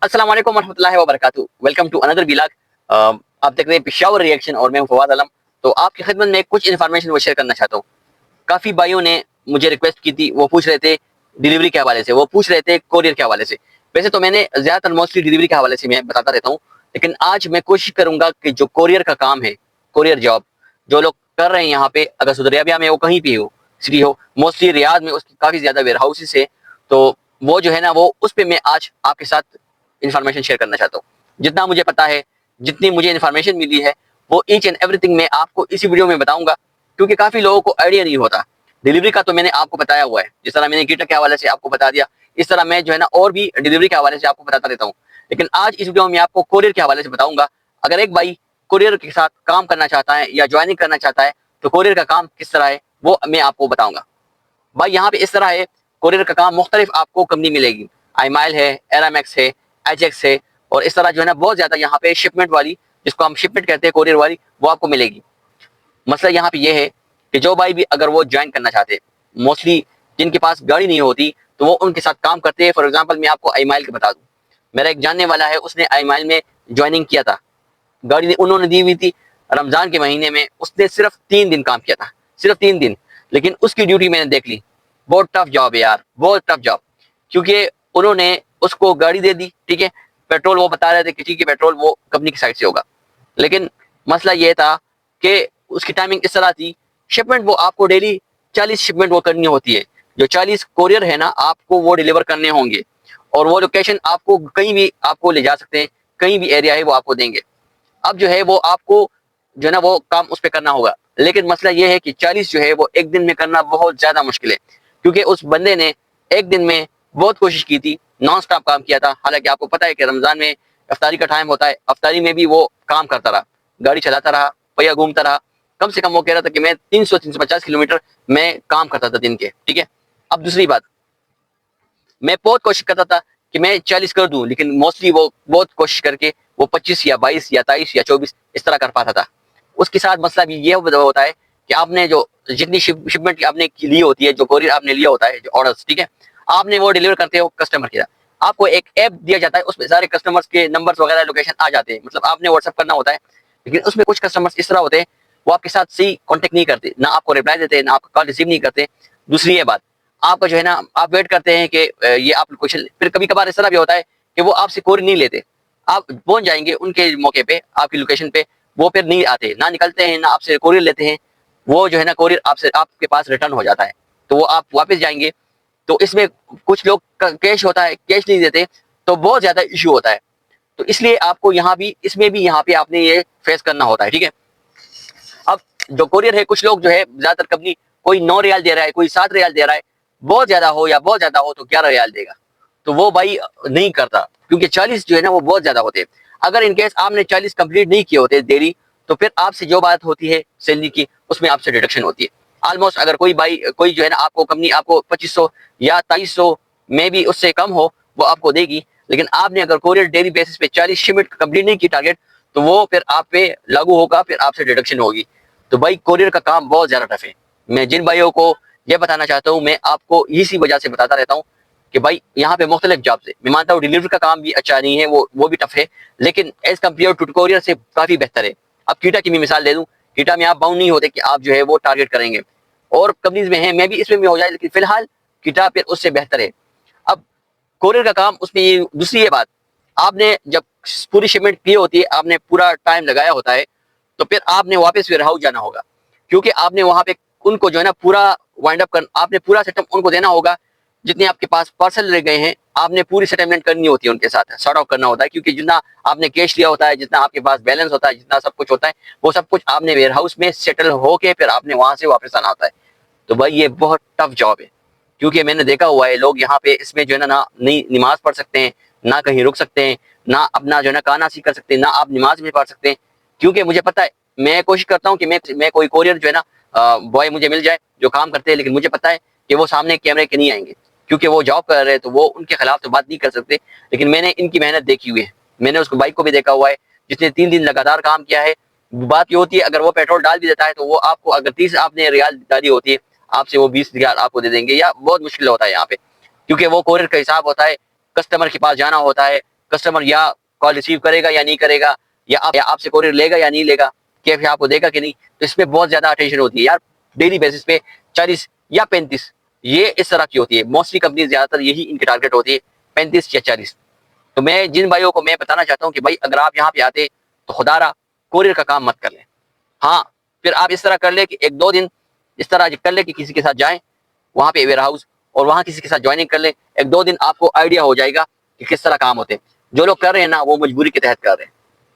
अस्सलाम वालेकुम वरहमतुल्लाहि वबरकातुहू। Welcome to another vlog. आप देख रहे हैं पेशावर रिएक्शन और मैं हूं फवाद आलम। तो आपकी खिदमत में कुछ इन्फॉर्मेशन वो शेयर करना चाहता हूँ। काफ़ी भाइयों ने मुझे रिक्वेस्ट की थी, वो पूछ रहे थे डिलीवरी के हवाले से, वो पूछ रहे थे कोरियर के हवाले से। वैसे तो मैंने ज़्यादातर मोस्टली डिलीवरी के हवाले से मैं बताता रहता हूँ, लेकिन आज मैं कोशिश करूंगा कि जो कोरियर का काम है, कोरियर जॉब जो लोग कर रहे हैं यहाँ पे, अगर सऊदी अरबिया में वो कहीं भी हो, सिटी हो, मोस्टली रियाद में उसकी काफ़ी ज़्यादा वेयर हाउसेस है। तो वो जो है ना, वो उस पर मैं आज आपके साथ इन्फॉर्मेशन शेयर करना चाहता हूँ। जितना मुझे पता है, जितनी मुझे इन्फॉर्मेशन मिली है, वो ईच एंड एवरीथिंग मैं आपको इसी वीडियो में बताऊंगा, क्योंकि काफ़ी लोगों को आइडिया नहीं होता। डिलीवरी का तो मैंने आपको बताया हुआ है, जिस तरह मैंने गिटर के हवाले से आपको बता दिया, इस तरह मैं जो है ना और भी डिलीवरी के हवाले से आपको बताता रहता हूँ। लेकिन आज इस वीडियो में आपको कोरियर के हवाले से बताऊंगा। अगर एक भाई कोरियर के साथ काम करना चाहता है या ज्वाइनिंग करना चाहता है, तो कोरियर का काम किस तरह है वो मैं आपको बताऊंगा। भाई यहाँ पे इस तरह है, कोरियर का काम मुख्तलिफ आपको कंपनी मिलेगी। आईमाइल है, एरामैक्स है, एजेक्स है, और इस तरह जो है ना बहुत ज़्यादा यहाँ पे शिपमेंट वाली, जिसको हम शिपमेंट कहते हैं कोरियर वाली, वो आपको मिलेगी। मसला यहाँ पे ये है कि जो भाई भी अगर वो ज्वाइन करना चाहते हैं, मोस्टली जिनके पास गाड़ी नहीं होती, तो वो उनके साथ काम करते हैं। फॉर एग्जांपल मैं आपको आईमाइल के बता दूं, मेरा एक जानने वाला है, उसने आईमाइल में ज्वाइनिंग किया था। गाड़ी उन्होंने दी हुई थी रमजान के महीने में, उसने सिर्फ 3 दिन काम किया था, सिर्फ 3 दिन। लेकिन उसकी ड्यूटी मैंने देख ली, बहुत टफ जॉब है यार, बहुत टफ जॉब। क्योंकि उन्होंने उसको गाड़ी दे दी, ठीक है, पेट्रोल वो बता रहे थे कि ठीक है पेट्रोल वो कंपनी की साइड से होगा, लेकिन मसला ये था कि उसकी टाइमिंग इस तरह थी, शिपमेंट वो आपको डेली 40 शिपमेंट वो करनी होती है। जो 40 कोरियर है ना, आपको वो डिलीवर करने होंगे, और वो लोकेशन आपको कहीं भी आपको ले जा सकते हैं, कहीं भी एरिया है वो आपको देंगे। अब जो है वो आपको जो है ना वो काम उस पर करना होगा। लेकिन मसला ये है कि 40 जो है वो एक दिन में करना बहुत ज़्यादा मुश्किल है, क्योंकि उस बंदे ने एक दिन में बहुत कोशिश की थी, नॉन स्टॉप काम किया था। हालांकि आपको पता है कि रमज़ान में अफ्तारी का टाइम होता है, अफ्तारी में भी वो काम करता रहा, गाड़ी चलाता रहा, पहिया घूमता रहा। कम से कम वो कह रहा था कि मैं 300-350 किलोमीटर मैं काम करता था दिन के, ठीक है। अब दूसरी बात, मैं बहुत कोशिश करता था कि मैं 40 कर दूं, लेकिन मोस्टली वो बहुत कोशिश करके वो 25 या 22 या 23 या 24 इस तरह कर पाता था। उसके साथ मसला भी ये होता है कि आपने जो जितनी शिपमेंट आपने ली होती है, जो कोरियर आपने लिया होता है, जो ऑर्डर्स, ठीक है, आपने वो डिलीवर करते हो कस्टमर के साथ। आपको एक ऐप दिया जाता है, उसमें सारे कस्टमर्स के नंबर्स वगैरह लोकेशन आ जाते हैं, मतलब आपने व्हाट्सअप करना होता है। लेकिन उसमें कुछ कस्टमर्स इस तरह होते हैं, वो आपके साथ सही कॉन्टेक्ट नहीं करते, ना आपको रिप्लाई देते, ना आपका कॉल रिसीव नहीं करते। दूसरी ये बात, आपका जो है ना, आप वेट करते हैं कि ये आप लोकेशन, फिर कभी कभार इस तरह भी होता है कि वो आपसे कोरियर नहीं लेते। आप पहुंच जाएंगे उनके मौके पे, आपकी लोकेशन पे, वो फिर नहीं आते, ना निकलते हैं, ना आपसे कोरियर लेते हैं। वो जो है ना कोरियर आपसे आपके पास रिटर्न हो जाता है, तो वो आप वापस जाएंगे। तो इसमें कुछ लोग का कैश होता है, कैश नहीं देते, तो बहुत ज्यादा इशू होता है। तो इसलिए आपको यहाँ भी, इसमें भी यहाँ पे आपने ये फेस करना होता है, ठीक है। अब जो कोरियर है, कुछ लोग जो है ज्यादातर कंपनी, कोई 9 रियाल दे रहा है, कोई 7 रियाल दे रहा है, बहुत ज्यादा हो या बहुत ज्यादा हो तो 11 रियाल देगा। तो वो भाई नहीं करता, क्योंकि 40 जो है ना वो बहुत ज्यादा होते हैं। अगर इनकेस आपने 40 कंप्लीट नहीं किए होते डेली, तो फिर आपसे जो बात होती है सैलरी की, उसमें आपसे डिडक्शन होती है ऑलमोस्ट। अगर कोई भाई, कोई जो है ना आपको कंपनी आपको 2500 या 2300 में भी उससे कम हो, वो आपको देगी। लेकिन आपने अगर कोरियर डेली बेसिस पे 40 शिपमेंट कंप्लीट नहीं की टारगेट, तो वो फिर आप पे लागू होगा, फिर आपसे डिडक्शन होगी। तो भाई कोरियर का काम बहुत ज्यादा टफ है। मैं जिन भाइयों को ये बताना चाहता हूँ, मैं आपको इसी वजह से बताता रहता हूँ कि भाई यहाँ पे मुख्तलिफ जॉब है। मैं मानता हूँ डिलीवरी का काम भी अच्छा नहीं है, वो भी टफ है, लेकिन एज कम्पेयर टू कोरियर से काफी बेहतर है। अब कीटा की भी मिसाल दे दूं, कीटा में आप बाउंड नहीं होते कि आप जो है वो टारगेट करेंगे, और कंपनीज में है, मैं भी इसमें भी हो जाए, लेकिन फिलहाल कीटा फिर उससे बेहतर है। अब कोरियर का काम, उसमें ये दूसरी ये बात, आपने जब पूरी शिपमेंट की होती है, आपने पूरा टाइम लगाया होता है, तो फिर आपने वापस वेयर हाउस जाना होगा, क्योंकि आपने वहां पे उनको जो है ना पूरा वाइंड अप कर, आपने पूरा सेटअप उनको देना होगा। जितने आपके पास पार्सल रह गए हैं, आपने पूरी सेटलमेंट करनी होती है उनके साथ, सॉर्ट आउट करना होता है, क्योंकि जितना आपने कैश लिया होता है, जितना आपके पास बैलेंस होता है, जितना सब कुछ होता है, वो सब कुछ आपने वेयर हाउस में सेटल होके फिर आपने वहां से वापस आना होता है। तो भाई ये बहुत टफ जॉब है, क्योंकि मैंने देखा हुआ है लोग यहाँ पे इसमें जो है ना नहीं नमाज पढ़ सकते हैं, ना कहीं रुक सकते हैं, ना अपना जो है ना खाना सी कर सकते हैं, ना आप नमाज में पढ़ सकते हैं। क्योंकि मुझे पता है, मैं कोशिश करता हूँ कि मैं कोई कोरियर जो है ना बॉय मुझे मिल जाए जो काम करते हैं, लेकिन मुझे पता है कि वो सामने कैमरे के नहीं आएंगे, क्योंकि वो जॉब कर रहे हैं, तो वो उनके खिलाफ तो बात नहीं कर सकते। लेकिन मैंने इनकी मेहनत देखी हुई है, मैंने उसको बाइक को भी देखा हुआ है, जिसने 3 दिन लगातार काम किया है। बात ये होती है, अगर वो पेट्रोल डाल भी देता है, तो वो आपको अगर 30 आपने रियाल डाली होती है, आपसे वो 20 रियाल आपको दे देंगे, या बहुत मुश्किल होता है यहाँ पे, क्योंकि वो कोरियर का हिसाब होता है, कस्टमर के पास जाना होता है, کسٹمر یا کال ریسیو کرے گا یا نہیں کرے گا, یا آپ سے کوریئر لے گا یا نہیں لے گا, کیف آپ کو دے گا کہ نہیں. تو اس پہ بہت زیادہ اٹینشن ہوتی ہے یار, ڈیلی بیسس پہ 40 یا 35 یہ اس طرح کی ہوتی ہے. موسٹلی کمپنی زیادہ تر یہی ان کی ٹارگیٹ ہوتی ہے 35 یا 40. تو میں جن بھائیوں کو میں بتانا چاہتا ہوں کہ بھائی اگر آپ یہاں پہ آتے تو خدا را کوریئر کا کام مت کر لیں. ہاں پھر آپ اس طرح کر لیں کہ 1-2 دن اس طرح کر لیں کہ کسی کے ساتھ جائیں وہاں پہ ویئر ہاؤس, اور وہاں کسی کے ساتھ جوائننگ کر لیں. 1-2 دن آپ کو آئیڈیا ہو جائے گا کہ کس طرح کام ہوتے ہیں. جو لوگ کر رہے ہیں نا وہ مجبوری کے تحت کر رہے ہیں,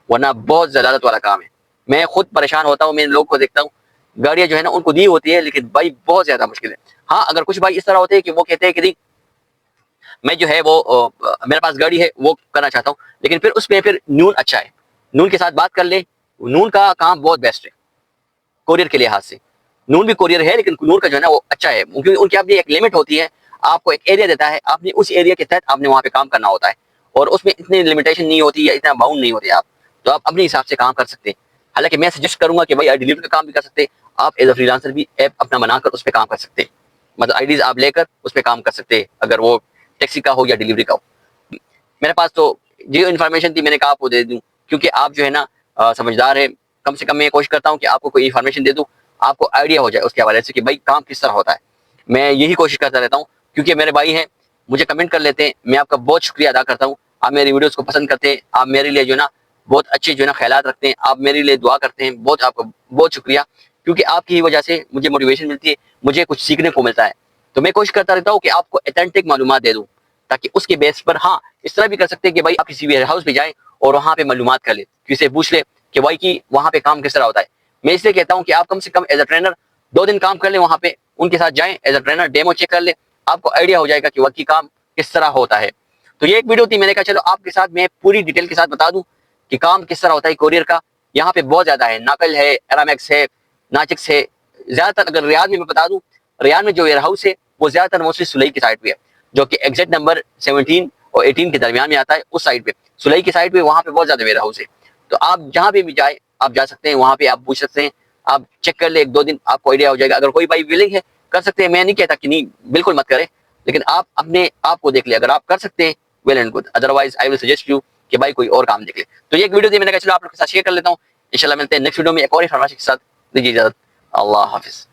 ورنہ بہت ضلالت والا کام ہے. میں خود پریشان ہوتا ہوں, میں لوگ کو دیکھتا ہوں گاڑیاں جو ہے نا ان کو دی ہوتی ہے, لیکن بھائی بہت زیادہ مشکل ہے. ہاں اگر کچھ بھائی اس طرح ہوتے ہیں کہ وہ کہتے ہیں کہ نہیں میں جو ہے وہ میرے پاس گاڑی ہے وہ کرنا چاہتا ہوں, لیکن پھر اس میں پھر نون اچھا ہے, نون کے ساتھ بات کر لیں. نون کا کام بہت بیسٹ ہے کوریئر کے لحاظ سے. نون بھی کوریئر ہے لیکن نون کا جو ہے نا وہ اچھا ہے, کیونکہ ان کی اپنی ایک لمٹ ہوتی ہے. آپ کو ایک ایریا دیتا ہے, آپ نے اس ایریا کے تحت آپ نے وہاں پہ کام کرنا ہوتا ہے, اور اس میں اتنی لمیٹیشن نہیں ہوتی یا اتنا باؤنڈ نہیں ہوتے آپ, تو آپ اپنے حساب سے کام کر سکتے ہیں. حالانکہ میں سجیسٹ کروں گا کہ بھائی ڈیلیوری کا کام بھی کر سکتے, آپ ایز اے فری لانسر بھی ایپ اپنا بنا کر اس پہ کام کر سکتے, مطلب آئی ڈیز آپ لے کر اس پہ کام کر سکتے, اگر وہ ٹیکسی کا ہو یا ڈیلیوری کا ہو. میرے پاس تو جو انفارمیشن تھی میں نے کہا آپ کو دے دوں, کیونکہ آپ جو ہے نا سمجھدار ہے. کم سے کم میں کوشش کرتا ہوں کہ آپ کو کوئی انفارمیشن دے دوں, آپ کو آئیڈیا ہو جائے اس کے حوالے سے کہ بھائی کام کس طرح ہوتا ہے. میں یہی کوشش کرتا رہتا ہوں, کیونکہ میرے بھائی ہیں مجھے کمنٹ کر لیتے ہیں, میں آپ کا بہت شکریہ ادا کرتا ہوں. آپ میری ویڈیوز کو پسند کرتے ہیں, آپ میرے لیے جو ہے نا بہت اچھے جو ہے نا خیالات رکھتے ہیں, آپ میرے لیے دعا کرتے ہیں. بہت آپ کا بہت شکریہ, کیونکہ آپ کی وجہ سے مجھے موٹیویشن ملتی ہے, مجھے کچھ سیکھنے کو ملتا ہے. تو میں کوشش کرتا رہتا ہوں کہ آپ کو اتھینٹک معلومات دے دوں, تاکہ اس کے بیس پر ہاں اس طرح بھی کر سکتے ہیں کہ بھائی آپ کسی ویئر ہاؤس پہ جائیں اور وہاں پہ معلومات کر لیں, کسی سے پوچھ لیں کہ بھائی کی وہاں پہ کام کس طرح ہوتا ہے. میں اس لیے کہتا ہوں کہ آپ کم سے کم ایز اے ٹرینر 2 دن کام کر لیں وہاں پہ, ان کے ساتھ جائیں as a trainer, demo check کر لیں, آپ کو آئیڈیا ہو جائے گا کہ واقعی کام کس طرح ہوتا ہے. تو یہ ایک ویڈیو تھی, میں نے کہا چلو آپ کے ساتھ میں پوری ڈیٹیل کے ساتھ بتا دوں کہ کام کس طرح ہوتا ہے کوریئر کا. یہاں پہ بہت زیادہ ہے, ناقل ہے, ایرامیکس ہے, ناچکس ہے. زیادہ تر اگر ریاض میں بتا دوں, ریاض میں جو ویئر ہاؤس ہے وہ زیادہ تر موسٹلی سلئی کی سائڈ پہ ہے, جو کہ ایگزیکٹ نمبر 17 اور 18 کے درمیان میں آتا ہے. اس سائڈ پہ سلئی کی سائڈ پہ وہاں پہ بہت زیادہ ویئر ہاؤس ہے. تو آپ جہاں پہ بھی جائیں آپ جا سکتے ہیں, وہاں پہ آپ پوچھ سکتے ہیں, آپ چیک کر لیں 1-2 دن آپ کو آئیڈیا ہو جائے گا. اگر کوئی بھائی ویلنگ ہے کر سکتے ہیں, میں نہیں کہتا کہ نہیں بالکل مت کریں, لیکن آپ اپنے آپ کو دیکھ لیں, اگر آپ کر سکتے ہیں well and good, otherwise I will suggest you کہ بھائی کوئی اور کام دیکھ لے. تو یہ ایک ویڈیو تھی, میں نے کہا چلو آپ لوگ کے ساتھ شیئر کر لیتا ہوں. انشاءاللہ ملتے ہیں نیکسٹ ویڈیو میں ایک اور انفارمیشن کے ساتھ. دیجیے اجازت, اللہ حافظ.